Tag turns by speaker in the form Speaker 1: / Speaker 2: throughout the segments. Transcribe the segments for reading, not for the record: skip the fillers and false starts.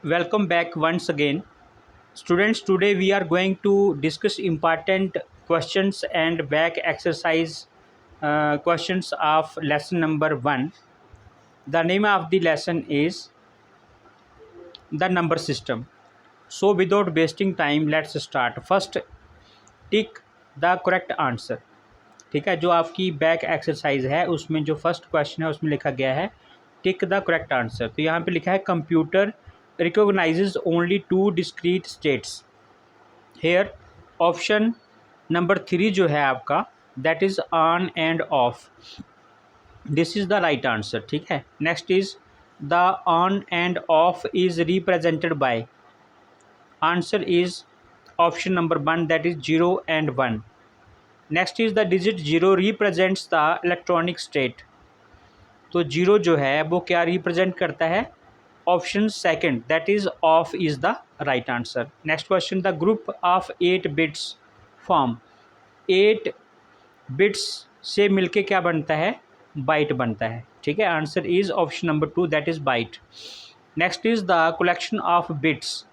Speaker 1: Welcome back once again. Students, today we are going to discuss important questions and back exercise questions of lesson number 1. The name of the lesson is the number system. So without wasting time, let's start. First, tick the correct answer. ठीक है, जो आपकी back exercise है उसमें जो first question है उसमें लिखा गया है टिक द करेक्ट आंसर। तो यहाँ पे लिखा है computer recognises only two discrete states. Here option number 3 जो है आपका that is on and off. This is the right answer. ठीक है, next is the on and off is represented by. Answer is option number 1 that is 0 and 1। Next is the digit 0 represents the electronic state. तो 0 जो है वो क्या represent करता है? Option second that is of is the right answer. Next question, the group of 8 bits form. 8 bits से मिलके क्या बनता है? बाइट बनता है। ठीक है, answer is option number 2 that is byte. Next is the collection of bits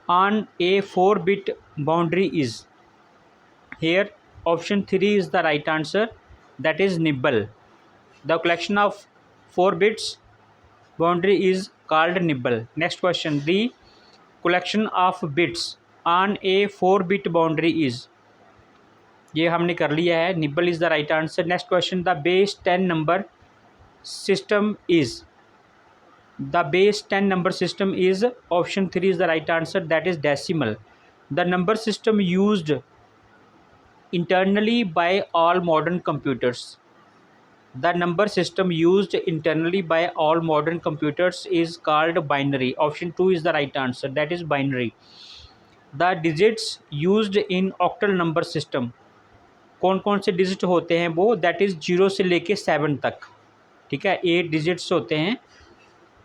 Speaker 1: on a 4-bit boundary is. Here option 3 is the right answer, that is nibble. The collection of 4 bits boundary is called nibble. Next question, the collection of bits on a 4-bit boundary is। ये हमने कर लिया है, nibble is the right answer. Next question, the base 10 number system is। The base 10 number system is option 3 is the right answer, that is decimal. The number system used internally by all modern computers। The number system used internally by all modern computers is called binary। Option 2 is the right answer, that is binary। The digits used in octal number system। कौन कौन से digit होते हैं वो? That is 0 से लेके 7 तक। ठीक है, 8 डिजिट्स होते हैं।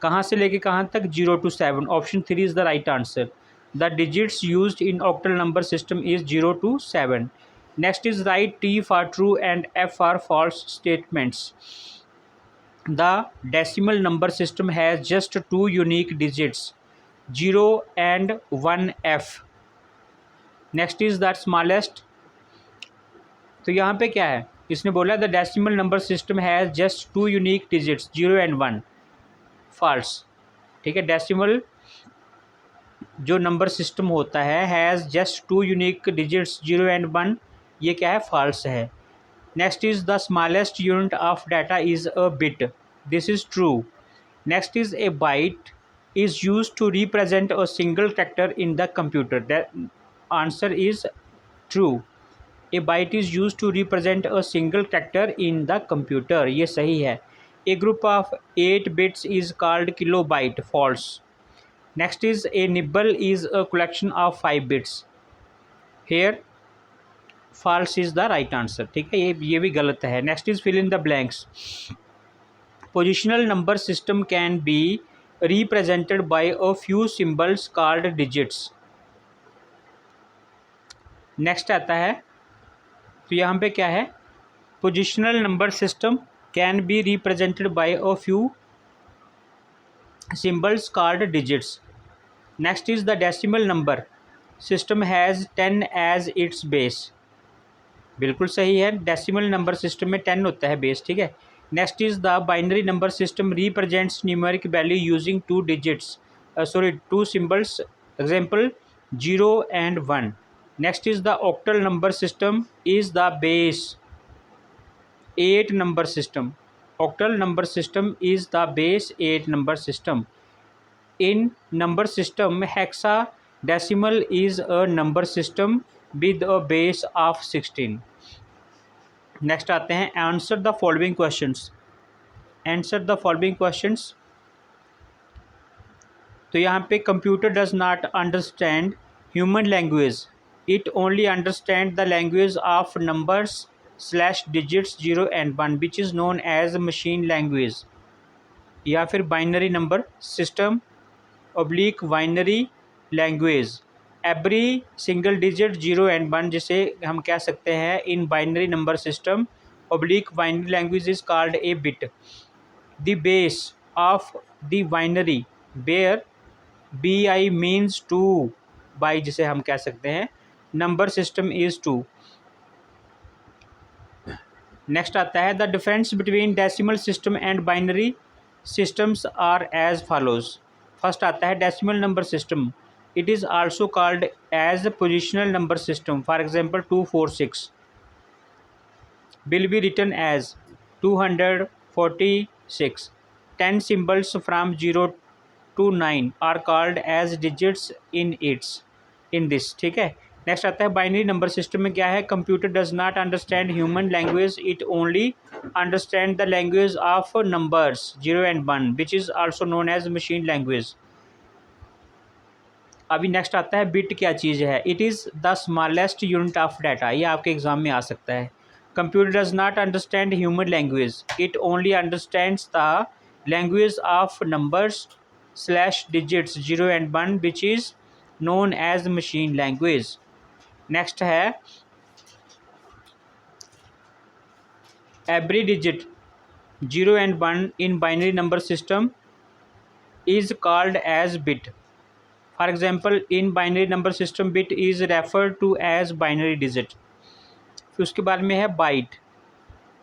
Speaker 1: कहाँ से लेके कहाँ तक? 0 to 7। Option 3 is the right answer. The digits used in octal number system is 0 to 7। Next is write T for true and F for false statements। The decimal number system has just 2 unique digits, 0 and 1F। Next is the smallest। तो यहाँ पे क्या है? इसने बोला the decimal number system has just 2 unique digits, 0 and 1। False. ठीक है, decimal जो नंबर सिस्टम होता है has just 2 unique digits, 0 and 1। ये क्या है? फॉल्स है। Next is the smallest unit of data is a bit. This is true. Next is a byte is use to represent a single character in the computer. That answer is true. A byte is use to represent a single character in the computer. ये सही है। A group of 8 bits is called kilo byte. False. Next is a nibble is a collection of 5 bits. Here false is the right answer. ठीक है, ये भी गलत है। Next is fill in the blanks. Positional number system can be represented by a few symbols called digits. Next आता है, तो यहाँ पे क्या है? Positional number system can be represented by a few symbols called digits. Next is the decimal number system has 10 as its base. बिल्कुल सही है, डेसिमल नंबर सिस्टम में 10 होता है बेस। ठीक है, next is the binary number system represents numeric value using 2 digits, 2 symbols, example 0 and 1। Next is the octal number system is the base 8 number system. Octal number system is the base 8 number system. In number system hexa decimal is a number system with a base of 16। Next आते हैं, answer the following questions. Answer the following questions. तो यहाँ पे computer does not understand human language, it only understand the language of numbers slash digits 0 and 1 which is known as machine language. या फिर binary number system oblique binary language. Every single digit 0 and 1 जिसे हम कह सकते हैं in binary number system oblique binary language is called a bit. The base of the binary where BI means two, bi जिसे हम कह सकते हैं, number system is two. Next आता है the difference between decimal system and binary systems are as follows. First आता है decimal number system, it is also called as positional number system. For example 246 will be written as 246. 10 symbols from 0 to 9 are called as digits in this। ठीक है। Next आता है binary number system में क्या है, computer does not understand human language, it only understand the language of numbers 0 and 1 which is also known as machine language. अभी next आता है बिट क्या चीज़ है, it is the smallest unit of data. ये आपके एग्जाम में आ सकता है। Computer does not understand human language, it only understands the language of numbers slash digits 0 and 1 which is known as machine language. Next है every digit 0 and 1 in binary number system is called as bit. For example in binary number system bit is refer to as binary digit. फिर उसके बाद में है byte,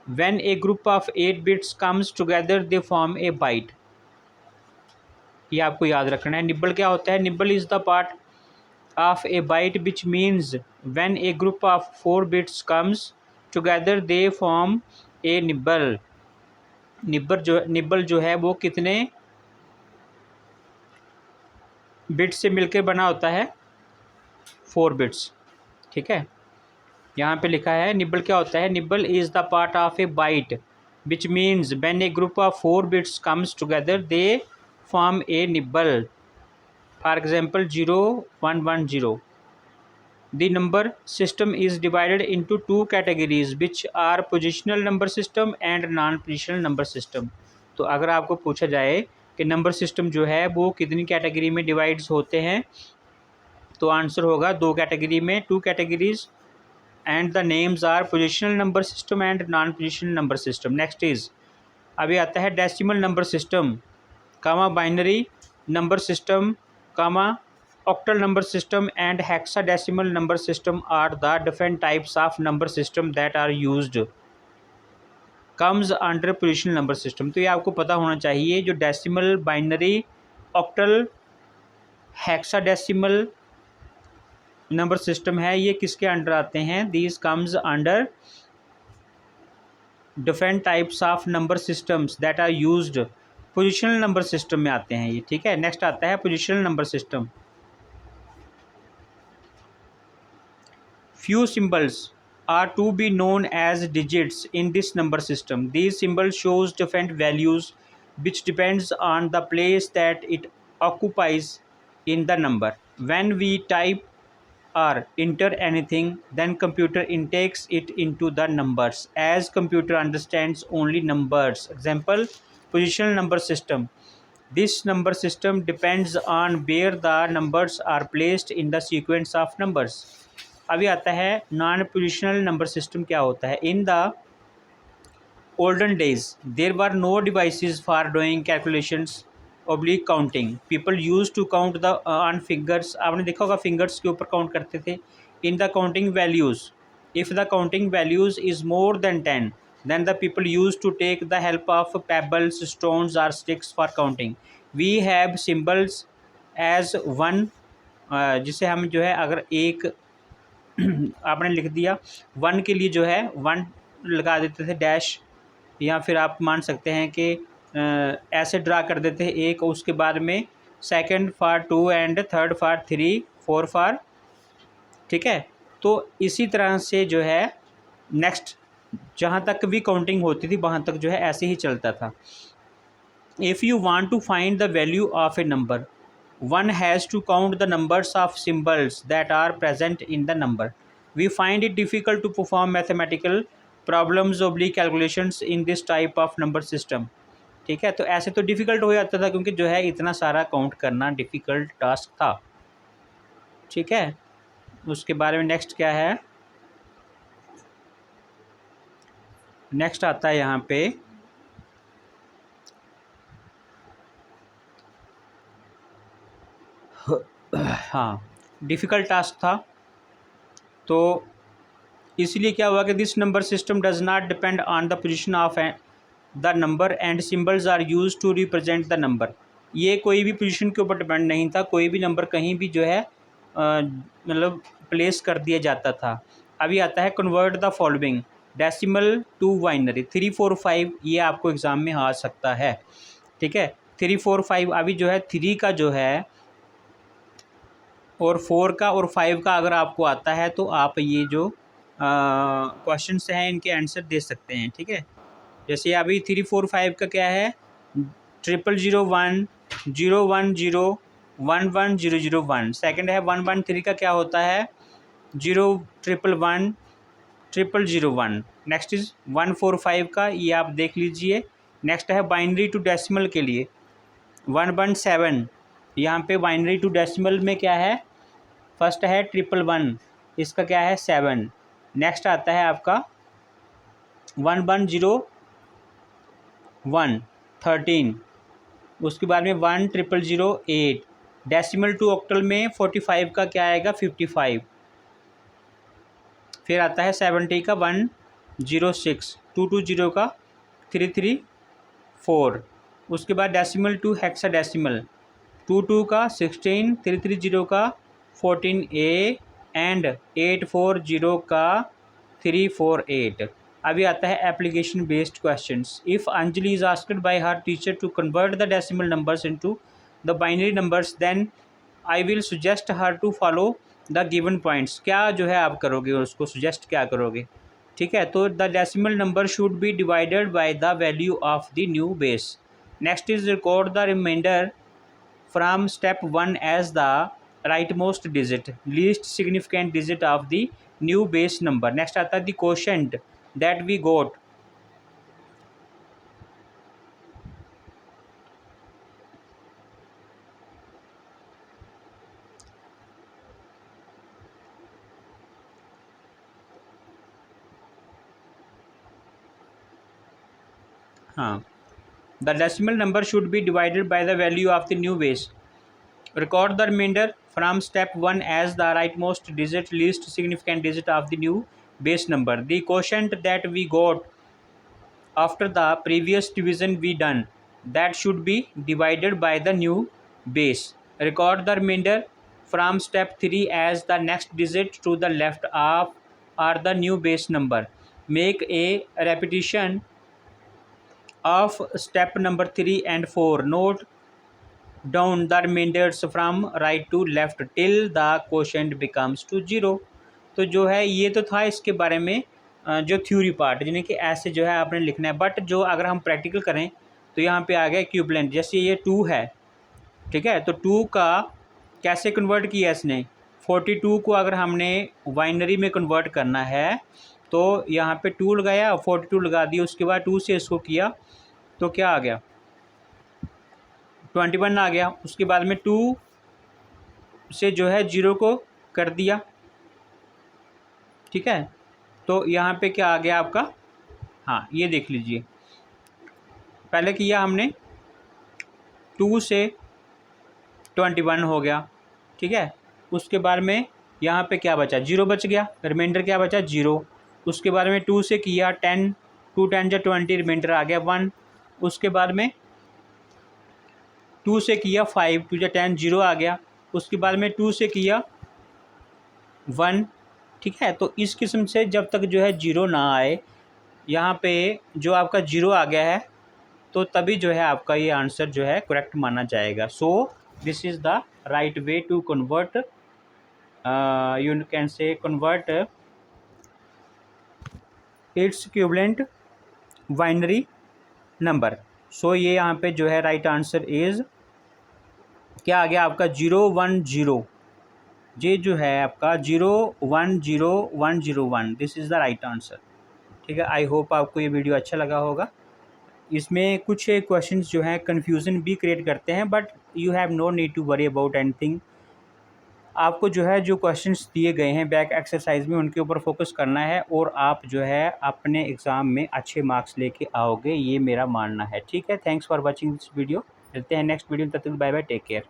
Speaker 1: when a group of 8 bits comes together they form a byte. ये आपको याद रखना है। निब्बल क्या होता है, nibble is the part of a byte which means when a group of 4 bits comes together they form A nibble. Nibble जो है वो कितने बिट से मिलकर बना होता है, 4 बिट्स। ठीक है, यहाँ पे लिखा है निब्बल क्या होता है, nibble is the part of a byte which means when a group of 4 bits comes together they form A nibble. For example 0 1 1 0। The number system is divided into 2 categories which are positional number system and non-positional number system। तो अगर आपको पूछा जाए कि number system जो है वो कितनी कैटेगरी में डिवाइड्स होते हैं, तो आंसर होगा 2 कैटेगरी में, 2 categories and the names are positional number system and non positional number system. Next is अभी आता है decimal number system, comma binary number system, comma octal number system and hexadecimal number system are the different types of number system that are used comes under positional number system। तो ये आपको पता होना चाहिए, जो decimal, binary, octal, hexadecimal number system है ये किसके अंडर आते हैं, these comes under different types of number systems that are used, positional number system में आते हैं ये। ठीक है, नेक्स्ट आता है positional number system. Few symbols are to be known as digits in this number system. These symbols shows different values which depends on the place that it occupies in the number. When we type or enter anything, then computer intakes it into the numbers as computer understands only numbers। Example, positional number system. This number system depends on where the numbers are placed in the sequence of numbers। अभी आता है non positional number system क्या होता है। In the olden days there were no devices for doing calculations oblique counting, people use to count the on fingers. आपने देखा होगा fingers के ऊपर काउंट करते थे। In the counting values, if the counting values is more than 10 then the people used to take the help of pebbles, stones or sticks for counting। we have symbols as one, जिसे हम जो है अगर एक आपने लिख दिया 1 के लिए जो है 1 लगा देते थे डैश, या फिर आप मान सकते हैं कि ऐसे ड्रा कर देते हैं एक, उसके बाद में second for 2 and third for 3 4 for. ठीक है, तो इसी तरह से जो है नेक्स्ट जहाँ तक भी काउंटिंग होती थी वहाँ तक जो है ऐसे ही चलता था। If you want to find the value of a number, one has to count the numbers of symbols that are present in the number। we find it difficult to perform mathematical problems oblique calculations in this type of number system। ठीक है, तो ऐसे तो difficult हो जाता था क्योंकि जो है इतना सारा काउंट करना डिफ़िकल्ट टास्क था। ठीक है, उसके बारे में नेक्स्ट क्या है, नेक्स्ट आता है यहाँ पे हाँ, डिफ़िकल्ट टास्क था। तो इसलिए क्या हुआ कि this number system does not depend on the position of the number and symbols are used to represent the number. ये कोई भी पोजीशन के ऊपर डिपेंड नहीं था, कोई भी नंबर कहीं भी जो है मतलब प्लेस कर दिया जाता था। अभी आता है convert the following decimal to binary 3, 4, 5, ये आपको एग्ज़ाम में आ सकता है। ठीक है, 3, 4, 5 अभी जो है 3 का जो है और 4 का और 5 का अगर आपको आता है तो आप ये जो क्वेश्चंस हैं इनके आंसर दे सकते हैं। ठीक है, जैसे अभी 3, 4, 5 का क्या है 0001 010 11001। सेकंड है 113 का क्या होता है 0111 0001। नेक्स्ट इज़ 145 का, ये आप देख लीजिए। नेक्स्ट है बाइनरी टू डेसिमल के लिए 117। यहाँ पे बाइनरी टू डेसिमल में क्या है, फर्स्ट है 111, इसका क्या है 7। नेक्स्ट आता है आपका 1101 13, उसके बाद में 1008। डेसिमल टू ऑक्टल में 45 का क्या आएगा 55। फिर आता है 70 का 106, 220 का 334। उसके बाद डेसिमल टू हेक्साडेसिमल 22 का 16, 330 का 14A एंड 840 का 348। अभी आता है application based questions. If Anjali is asked by her teacher to convert the decimal numbers into the binary numbers then I will suggest her to follow the given points. क्या जो है आप करोगे, उसको सुजेस्ट क्या करोगे। ठीक है, तो the decimal number should be divided by the value of the new base. Next is record the remainder from step 1 as the rightmost digit, least significant digit of the new base number. Next आता है the quotient that we got. हाँ, the decimal number should be divided by the value of the new base. Record the remainder from step 1 as the rightmost digit, least significant digit of the new base number. The quotient that we got after the previous division we done, that should be divided by the new base. Record the remainder from step 3 as the next digit to the left of or the new base number. Make a repetition of step number 3 and 4. Note down the remainders from right to left till the quotient becomes to 0. तो जो है ये तो था इसके बारे में जो थ्योरी पार्ट, यानी कि ऐसे जो है आपने लिखना है। बट जो अगर हम प्रैक्टिकल करें तो यहाँ पे आ गया इक्विवेलेंट। जैसे ये 2 है, ठीक है, तो 2 का कैसे कन्वर्ट किया इसने 42 को अगर हमने बाइनरी में कन्वर्ट करना है तो यहाँ पे 2 लगाया, 42 लगा दिया, उसके बाद 2 से इसको किया तो क्या आ गया 21 आ गया। उसके बाद में 2 से जो है 0 को कर दिया। ठीक है, तो यहाँ पे क्या आ गया आपका, हाँ ये देख लीजिए, पहले किया हमने 2 से 21 हो गया। ठीक है, उसके बाद में यहाँ पे क्या बचा 0 बच गया, रिमाइंडर क्या बचा 0। उसके बाद में 2 से किया 10, 2 10 जा 20, रिमाइंडर आ गया 1। उसके बाद में 2 से किया 5, 2 जा 10, 0 आ गया। उसके बाद में 2 से किया 1। ठीक है, तो इस किस्म से जब तक जो है 0 ना आए, यहाँ पे जो आपका 0 आ गया है तो तभी जो है आपका ये आंसर जो है करेक्ट माना जाएगा। So this is the right way to convert, you can say convert its equivalent binary number. So ये यहाँ पे जो है राइट आंसर इज़ क्या आ गया आपका 010। ये जो है आपका 010101, this is the right answer. ठीक है, आई होप आपको ये वीडियो अच्छा लगा होगा। इसमें कुछ क्वेश्चंस जो हैं कन्फ्यूज़न भी क्रिएट करते हैं, but you have no need to worry about anything. आपको जो है जो क्वेश्चंस दिए गए हैं बैक एक्सरसाइज में उनके ऊपर फोकस करना है और आप जो है अपने एग्ज़ाम में अच्छे मार्क्स लेके आओगे, ये मेरा मानना है। ठीक है, thanks for watching this video. मिलते हैं नेक्स्ट वीडियो, तब तक बाय बाय, टेक केयर।